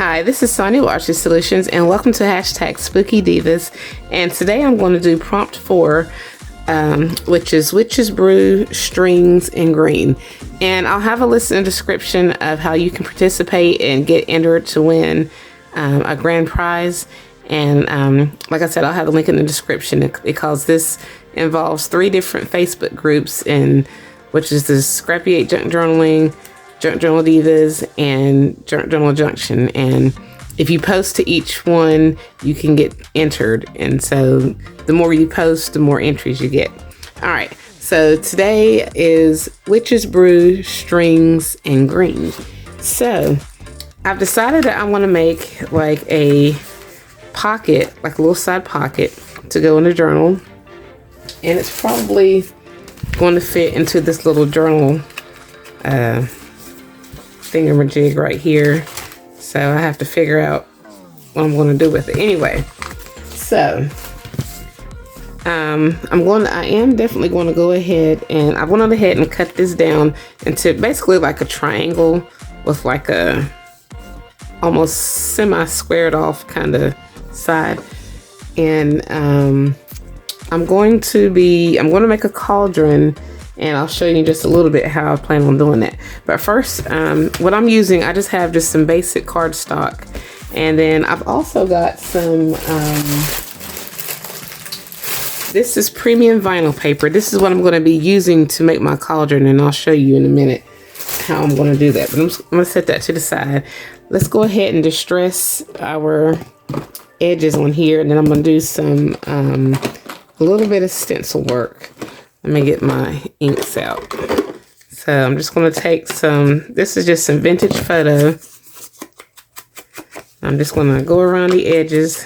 Hi, this is Sonia with Artsy Solutions, and welcome to hashtag Spooky Divas. And today I'm going to do prompt 4, which is Witch's Brew, Strings, and Green. And I'll have a list in the description of how you can participate and get entered to win a grand prize. And like I said, I'll have the link in the description because this involves 3 different Facebook groups, which is the Scrappy 8 Junk Journaling, Junk Journal Divas, and Junk Journal Junction. And if you post to each one, you can get entered. And so the more you post, the more entries you get. All right. So today is Witch's Brew, Strings, and Green. So I've decided that I want to make like a pocket, like a little side pocket to go in the journal. And it's probably going to fit into this little journal thingamajig right here. So I have to figure out what I'm going to do with it. Anyway, so I am definitely going to go ahead and I went ahead and cut this down into basically like a triangle with like a almost semi-squared off kind of side. And I'm going to make a cauldron, and I'll show you just a little bit how I plan on doing that. But first, what I'm using, I just have just some basic cardstock. And then I've also got some, this is premium vinyl paper. This is what I'm going to be using to make my cauldron, and I'll show you in a minute how I'm going to do that. But I'm going to set that to the side. Let's go ahead and distress our edges on here, and then I'm going to do some, a little bit of stencil work. Let me get my inks out. So I'm just going to take some, this is just some vintage photo. I'm just going to go around the edges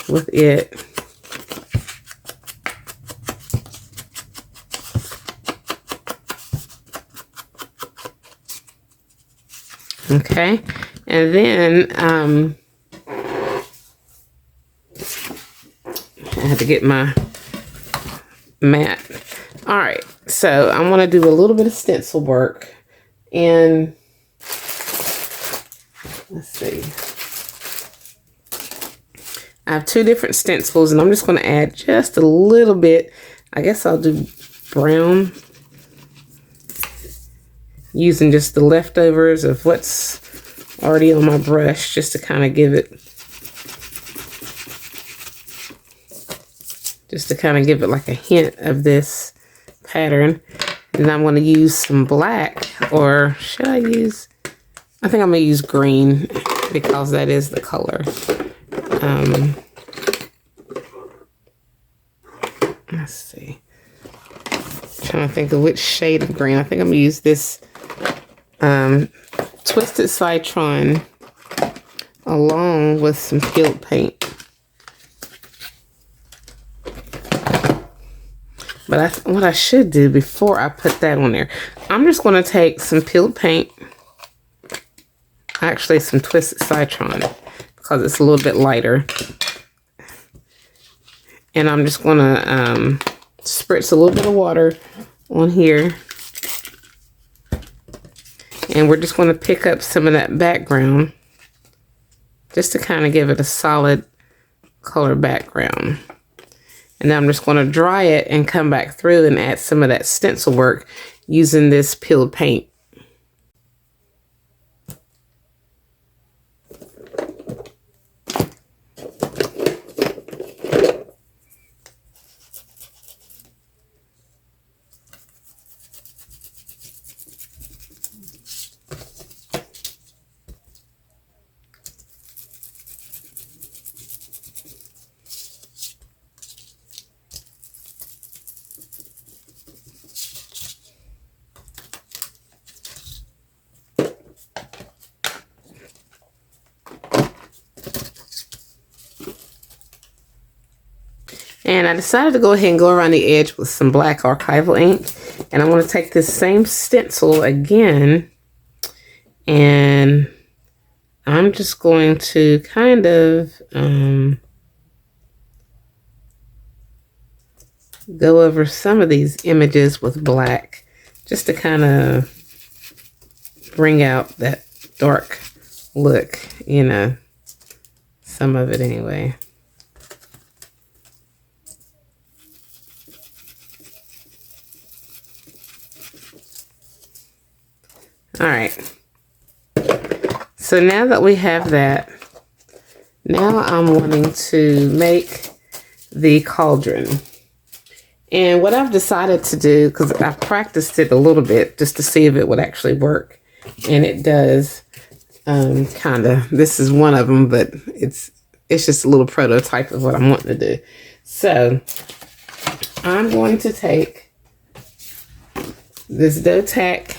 with it. Okay. And then I had to get my mat. All right, so I'm going to do a little bit of stencil work, and let's see. I have 2 different stencils, and I'm just going to add just a little bit. I guess I'll do brown, using just the leftovers of what's already on my brush, just to kind of give it like a hint of this pattern. And I'm going to use some black, or should I use, I think I'm going to use green because that is the color. Let's see. I'm trying to think of which shade of green. I think I'm going to use this Twisted Citron along with some peeled paint. But what I should do before I put that on there, I'm just going to take some peeled paint, actually some Twisted Citron, because it's a little bit lighter. And I'm just going to spritz a little bit of water on here. And we're just going to pick up some of that background, just to kind of give it a solid color background. And then I'm just going to dry it and come back through and add some of that stencil work using this peeled paint. And I decided to go ahead and go around the edge with some black archival ink. And I'm going to take this same stencil again. And I'm just going to kind of go over some of these images with black, just to kind of bring out that dark look, you know, some of it anyway. All right. So now that we have that, now I'm wanting to make the cauldron. And what I've decided to do, because I've practiced it a little bit just to see if it would actually work. And it does, kind of. This is one of them, but it's just a little prototype of what I'm wanting to do. So I'm going to take this dough tack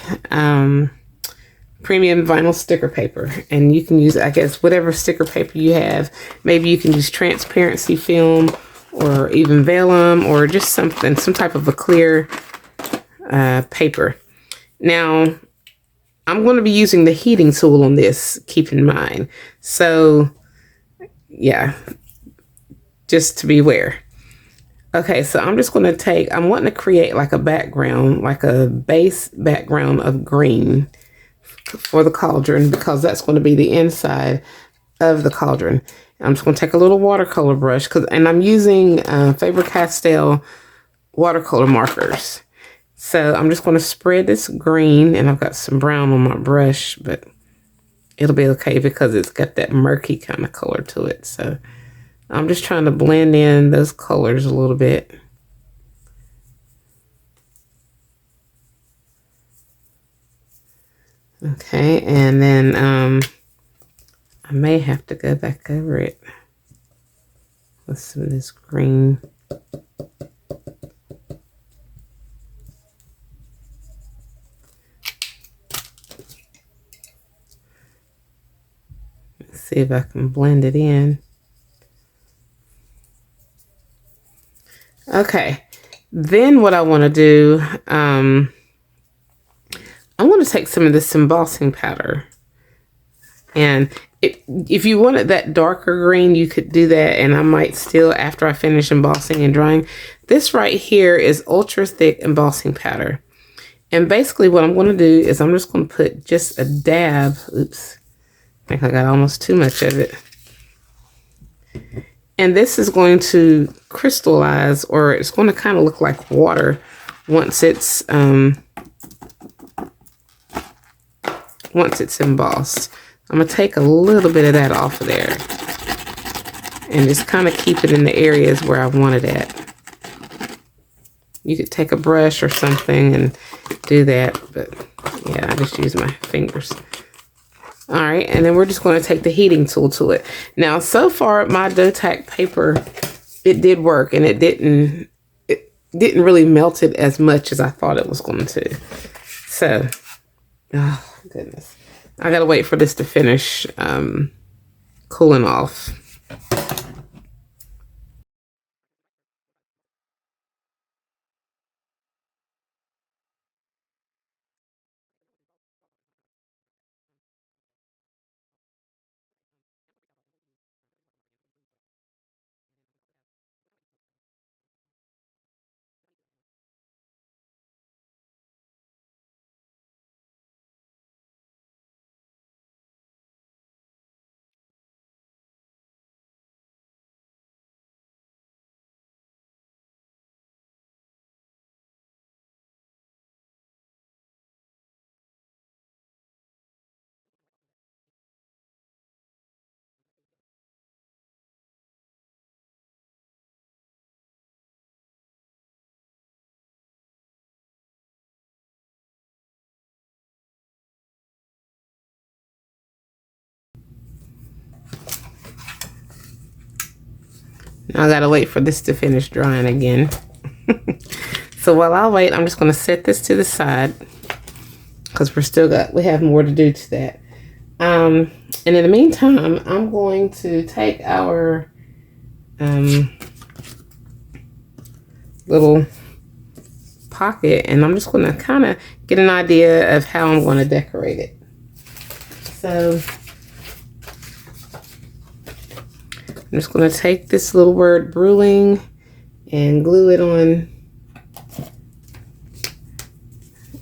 premium vinyl sticker paper, and you can use, I guess, whatever sticker paper you have. Maybe you can use transparency film or even vellum or just something, some type of a clear paper. Now, I'm going to be using the heating tool on this, keep in mind. So, yeah, just to be aware. Okay, so I'm just going to take, I'm wanting to create like a background, like a base background of green for the cauldron, because that's going to be the inside of the cauldron. I'm just going to take a little watercolor brush, and I'm using Faber-Castell watercolor markers. So I'm just going to spread this green, and I've got some brown on my brush, but it'll be okay because it's got that murky kind of color to it. So I'm just trying to blend in those colors a little bit. Okay, and then I may have to go back over it with some of this green. Let's see if I can blend it in. Okay, then what I want to do, I'm going to take some of this embossing powder. And if you wanted that darker green, you could do that. And I might still, after I finish embossing and drying, this right here is ultra thick embossing powder. And basically what I'm going to do is I'm just going to put just a dab. Oops, I think I got almost too much of it. And this is going to crystallize, or it's going to kind of look like water once it's embossed. I'm going to take a little bit of that off of there and just kind of keep it in the areas where I want it at. You could take a brush or something and do that, but yeah, I just use my fingers. All right, and then we're just going to take the heating tool to it. Now, so far, my dough tack paper, it did work, and it didn't really melt it as much as I thought it was going to. So, oh goodness, I gotta wait for this to finish cooling off. Now I gotta wait for this to finish drying again. So while I wait, I'm just gonna set this to the side because we have more to do to that. And in the meantime, I'm going to take our little pocket, and I'm just going to kind of get an idea of how I'm going to decorate it. So I'm just going to take this little word brewing and glue it on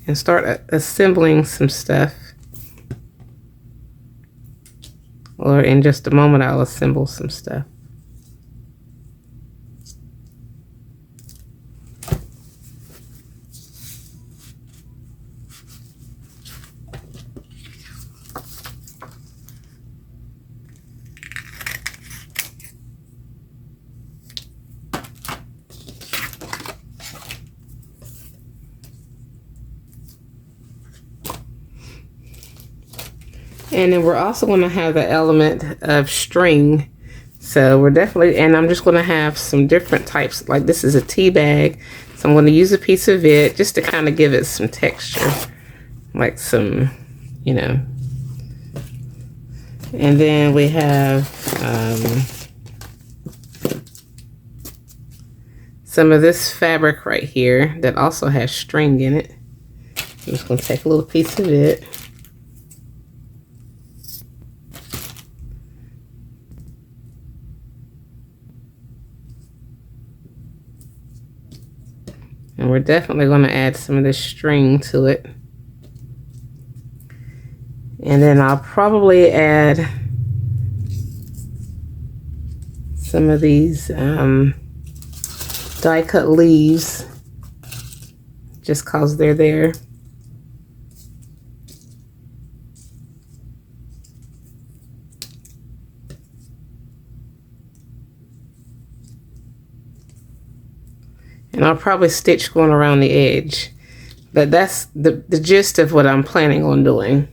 and start assembling some stuff. or in just a moment I'll assemble some stuff. And then we're also going to have the element of string. So we're definitely, and I'm just going to have some different types. Like this is a tea bag. So I'm going to use a piece of it just to kind of give it some texture. Like some, you know. And then we have some of this fabric right here that also has string in it. I'm just going to take a little piece of it. And we're definitely going to add some of this string to it. And then I'll probably add some of these die cut leaves just cause they're there. And I'll probably stitch going around the edge. But that's the gist of what I'm planning on doing.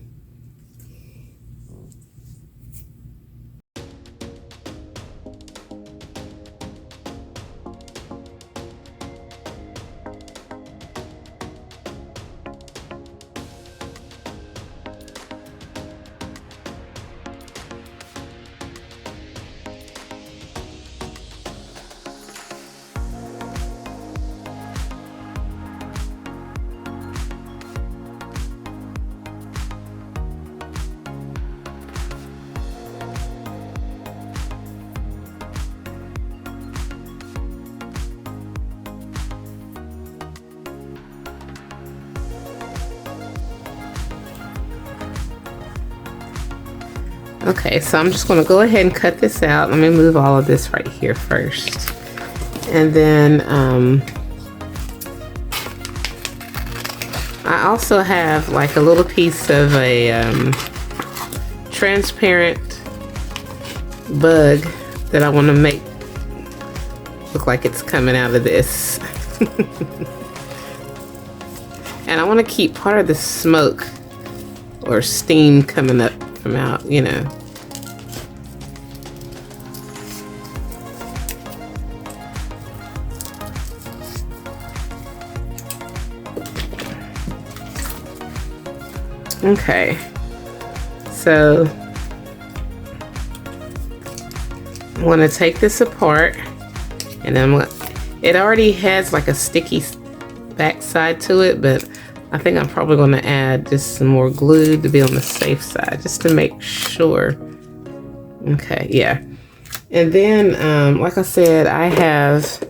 Okay, so I'm just going to go ahead and cut this out. Let me move all of this right here first. And then I also have like a little piece of a transparent bug that I want to make look like it's coming out of this. And I want to keep part of the smoke or steam coming up from out, you know. Okay, so I'm going to take this apart, and then it already has like a sticky backside to it, but I think I'm probably going to add just some more glue to be on the safe side, just to make sure. Okay, yeah. And then, like I said, I have,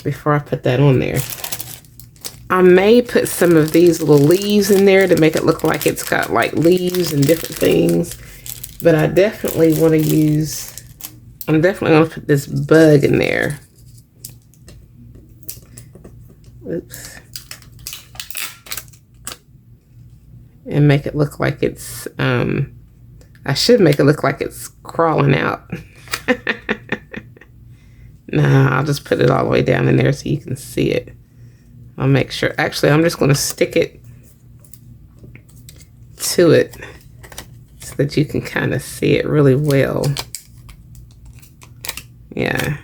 before I put that on there, I may put some of these little leaves in there to make it look like it's got like leaves and different things. But I definitely want to use, I'm definitely going to put this bug in there. Oops. And make it look like it's, I should make it look like it's crawling out. Nah, I'll just put it all the way down in there so you can see it. I'll make sure, actually, I'm just going to stick it to it so that you can kind of see it really well. Yeah.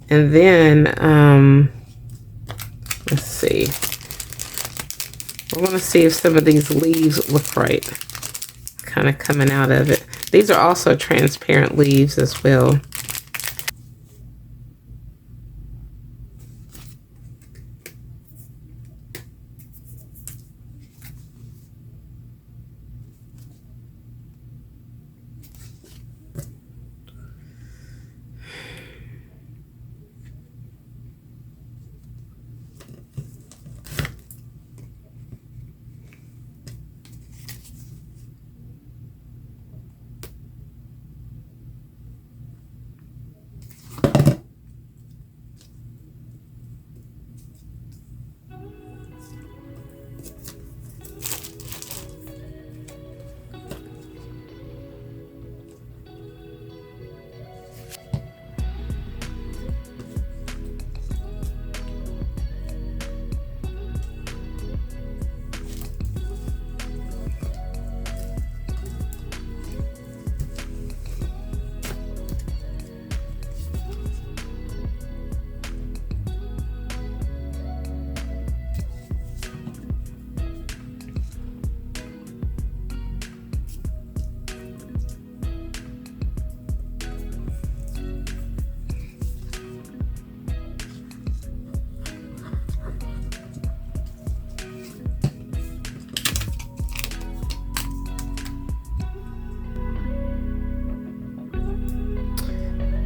And then, let's see. We're going to see if some of these leaves look right, kind of coming out of it. These are also transparent leaves as well.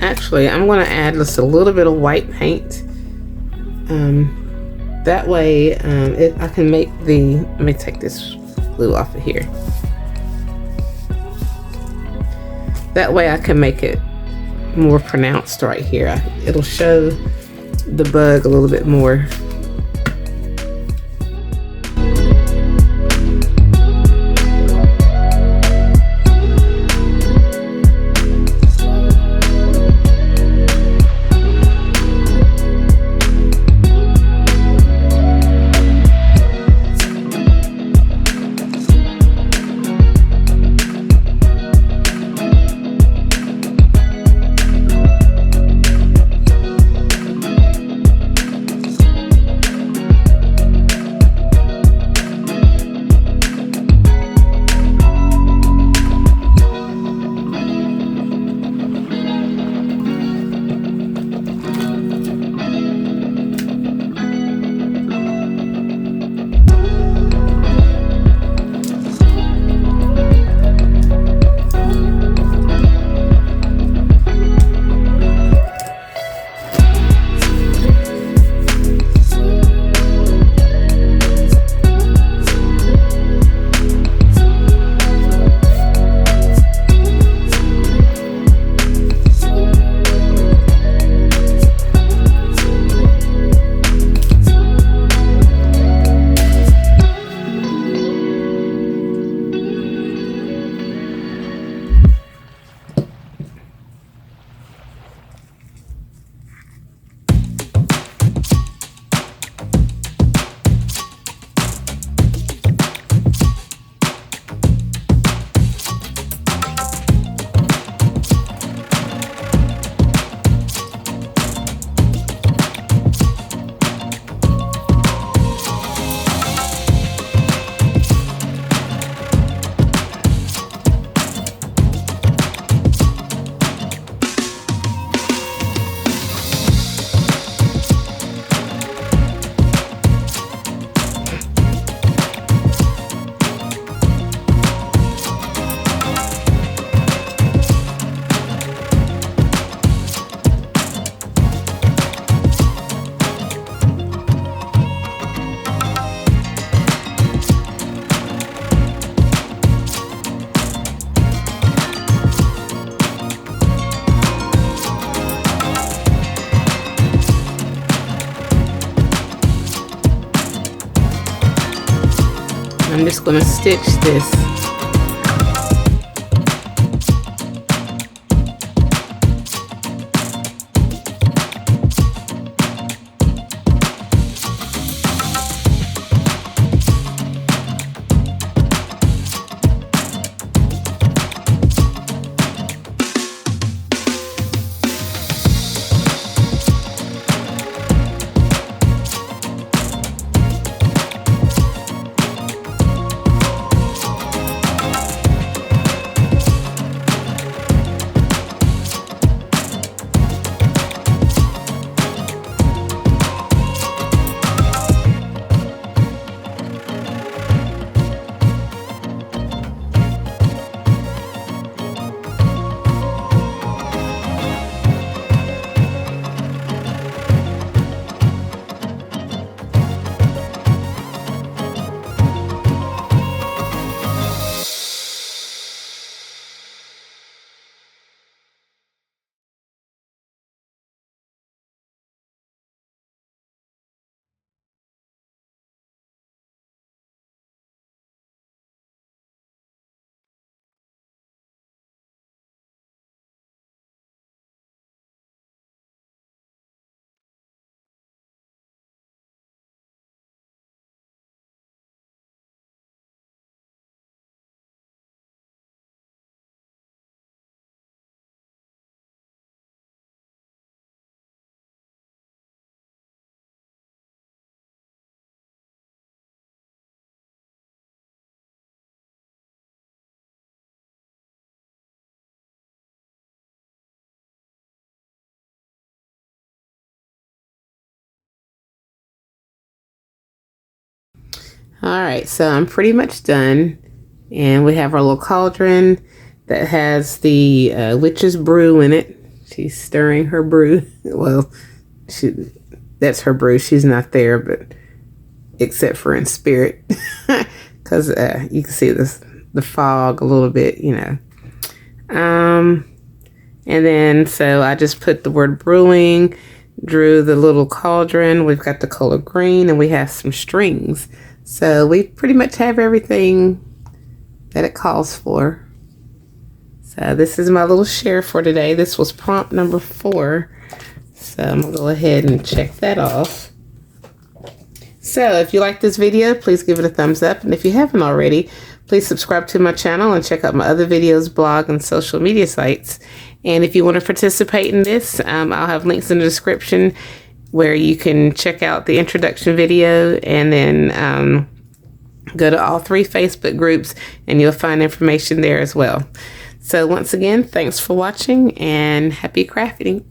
Actually, I'm going to add just a little bit of white paint. That way I can make let me take this glue off of here. That way I can make it more pronounced right here. It'll show the bug a little bit more. I'm just going to stitch this. All right, so I'm pretty much done. And we have our little cauldron that has the witch's brew in it. She's stirring her brew. Well, that's her brew. She's not there, but except for in spirit, because you can see the fog a little bit, you know. And then so I just put the word brewing, drew the little cauldron. We've got the color green, and we have some strings. So we pretty much have everything that it calls for. So this is my little share for today. This was prompt number 4. So I'm going to go ahead and check that off. So if you like this video, please give it a thumbs up. And if you haven't already, please subscribe to my channel and check out my other videos, blog, and social media sites. And if you want to participate in this, I'll have links in the description where you can check out the introduction video, and then go to all 3 Facebook groups and you'll find information there as well. So once again, thanks for watching and happy crafting.